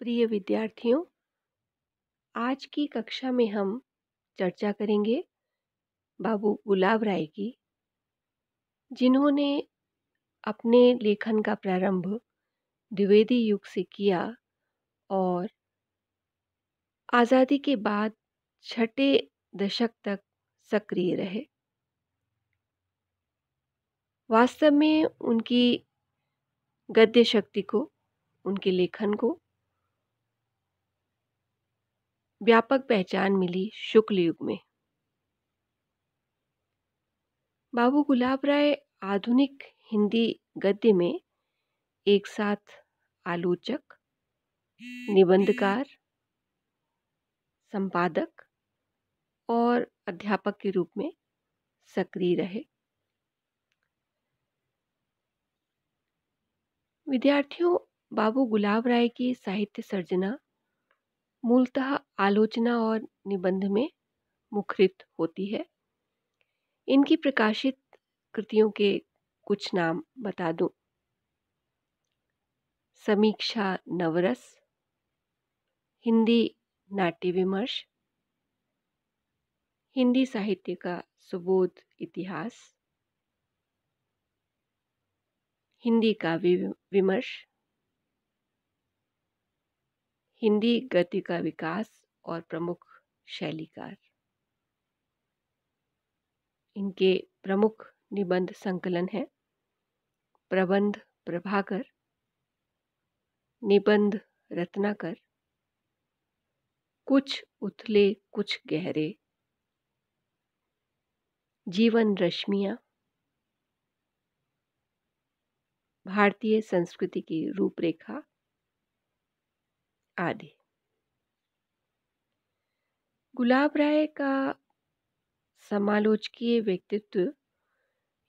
प्रिय विद्यार्थियों, आज की कक्षा में हम चर्चा करेंगे बाबू गुलाब राय की, जिन्होंने अपने लेखन का प्रारंभ द्विवेदी युग से किया और आज़ादी के बाद छठे दशक तक सक्रिय रहे। वास्तव में उनकी गद्य शक्ति को, उनके लेखन को व्यापक पहचान मिली शुक्ल युग में। बाबू गुलाब राय आधुनिक हिंदी गद्य में एक साथ आलोचक, निबंधकार, संपादक और अध्यापक के रूप में सक्रिय रहे। विद्यार्थियों, बाबू गुलाब राय की साहित्य सर्जना मूलतः आलोचना और निबंध में मुखरित होती है। इनकी प्रकाशित कृतियों के कुछ नाम बता दूं: समीक्षा नवरस, हिंदी नाट्य विमर्श, हिंदी साहित्य का सुबोध इतिहास, हिंदी काव्य विमर्श, हिंदी गद्य का विकास और प्रमुख शैलीकार। इनके प्रमुख निबंध संकलन है प्रबंध प्रभाकर, निबंध रत्नाकर, कुछ उथले कुछ गहरे, जीवन रश्मियां, भारतीय संस्कृति की रूपरेखा आदि। गुलाब राय का समालोचकीय व्यक्तित्व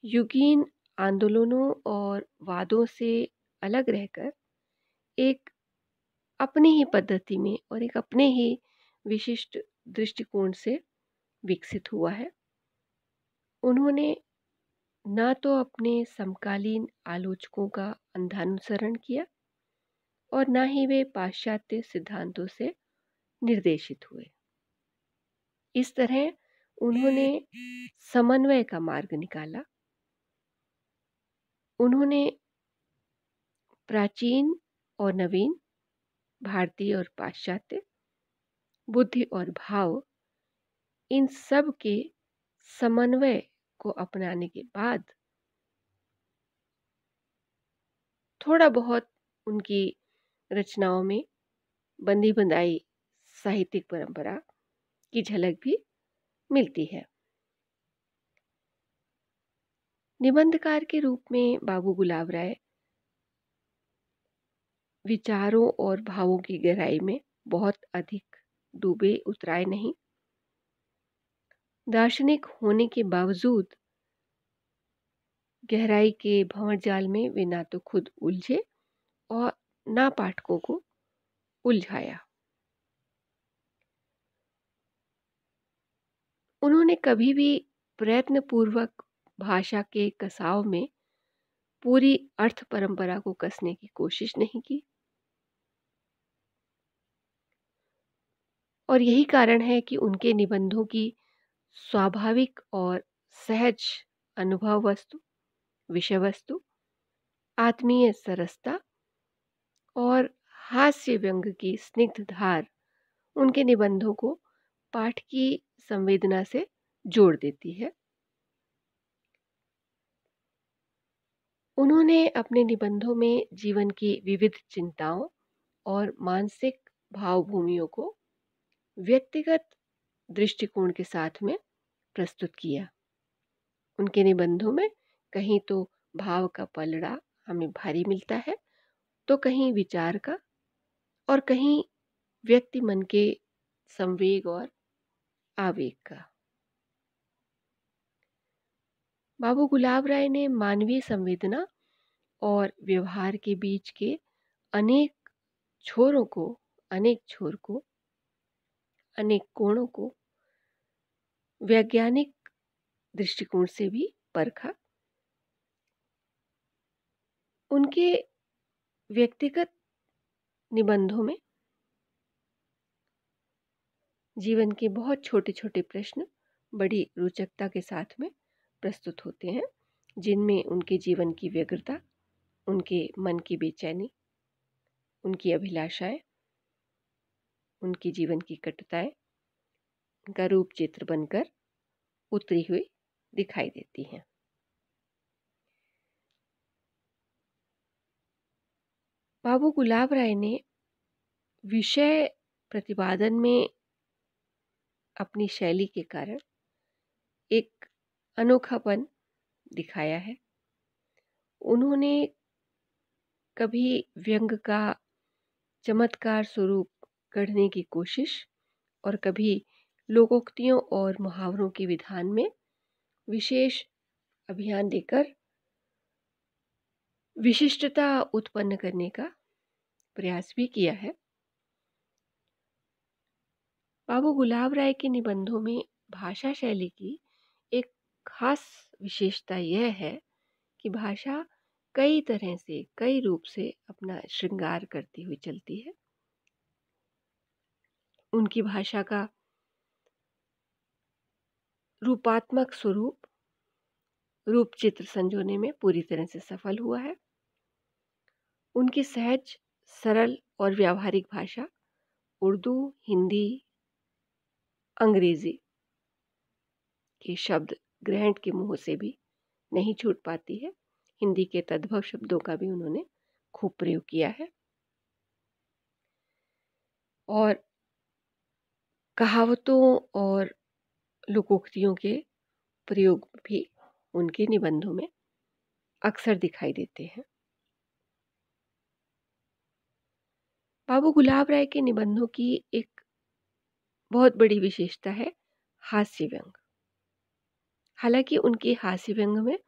युगीन आंदोलनों और वादों से अलग रहकर एक अपनी ही पद्धति में और एक अपने ही विशिष्ट दृष्टिकोण से विकसित हुआ है। उन्होंने न तो अपने समकालीन आलोचकों का अंधानुसरण किया और न ही वे पाश्चात्य सिद्धांतों से निर्देशित हुए। इस तरह उन्होंने समन्वय का मार्ग निकाला। उन्होंने प्राचीन और नवीन, भारतीय और पाश्चात्य, बुद्धि और भाव, इन सब के समन्वय को अपनाने के बाद थोड़ा बहुत उनकी रचनाओं में बंदी बंधाई साहित्यिक परंपरा की झलक भी मिलती है। निबंधकार के रूप में बाबू गुलाब राय विचारों और भावों की गहराई में बहुत अधिक डूबे उतराए नहीं। दार्शनिक होने के बावजूद गहराई के भंवरजाल में वे ना तो खुद उलझे और ना पाठकों को उलझाया। उन्होंने कभी भी प्रयत्नपूर्वक भाषा के कसाव में पूरी अर्थ परंपरा को कसने की कोशिश नहीं की और यही कारण है कि उनके निबंधों की स्वाभाविक और सहज अनुभव वस्तु, विषय वस्तु, आत्मीय सरसता और हास्य व्यंग की स्निग्ध धार उनके निबंधों को पाठ की संवेदना से जोड़ देती है। उन्होंने अपने निबंधों में जीवन की विविध चिंताओं और मानसिक भावभूमियों को व्यक्तिगत दृष्टिकोण के साथ में प्रस्तुत किया। उनके निबंधों में कहीं तो भाव का पलड़ा हमें भारी मिलता है, तो कहीं विचार का और कहीं व्यक्ति मन के संवेग और आवेग का। बाबू गुलाब राय ने मानवीय संवेदना और व्यवहार के बीच के अनेक छोरों को, अनेक छोर को, अनेक कोणों को वैज्ञानिक दृष्टिकोण से भी परखा। उनके व्यक्तिगत निबंधों में जीवन के बहुत छोटे-छोटे प्रश्न बड़ी रोचकता के साथ में प्रस्तुत होते हैं, जिनमें उनके जीवन की व्यग्रता, उनके मन की बेचैनी, उनकी अभिलाषाएँ, उनके जीवन की कटुताएँ, उनका रूप चित्र बनकर उतरी हुई दिखाई देती हैं। बाबू गुलाब राय ने विषय प्रतिपादन में अपनी शैली के कारण एक अनोखापन दिखाया है। उन्होंने कभी व्यंग का चमत्कार स्वरूप गढ़ने की कोशिश और कभी लोकोक्तियों और मुहावरों के विधान में विशेष अभियान देकर विशिष्टता उत्पन्न करने का प्रयास भी किया है। बाबू गुलाब राय के निबंधों में भाषा शैली की एक खास विशेषता यह है कि भाषा कई तरह से, कई रूप से अपना श्रृंगार करती हुई चलती है। उनकी भाषा का रूपात्मक स्वरूप रूप चित्र संजोने में पूरी तरह से सफल हुआ है। उनकी सहज, सरल और व्यावहारिक भाषा उर्दू, हिंदी, अंग्रेजी के शब्द ग्रहण के मुंह से भी नहीं छूट पाती है। हिंदी के तद्भव शब्दों का भी उन्होंने खूब प्रयोग किया है और कहावतों और लोकोक्तियों के प्रयोग भी उनके निबंधों में अक्सर दिखाई देते हैं। बाबू गुलाब राय के निबंधों की एक बहुत बड़ी विशेषता है हास्य व्यंग। हालांकि उनके हास्य व्यंग में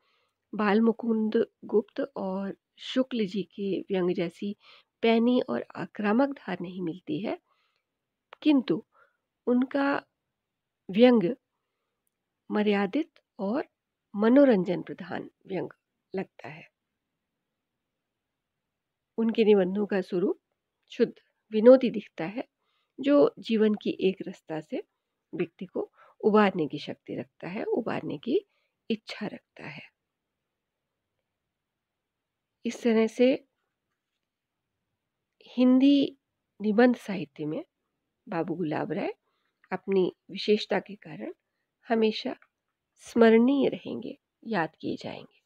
बाल मुकुंद गुप्त और शुक्ल जी के व्यंग जैसी पैनी और आक्रामक धार नहीं मिलती है, किंतु उनका व्यंग मर्यादित और मनोरंजन प्रधान व्यंग लगता है। उनके निबंधों का स्वरूप शुद्ध विनोदी दिखता है, जो जीवन की एक रास्ता से व्यक्ति को उबारने की शक्ति रखता है, उबारने की इच्छा रखता है। इस तरह से हिंदी निबंध साहित्य में बाबू गुलाब राय अपनी विशेषता के कारण हमेशा स्मरणीय रहेंगे, याद किए जाएंगे।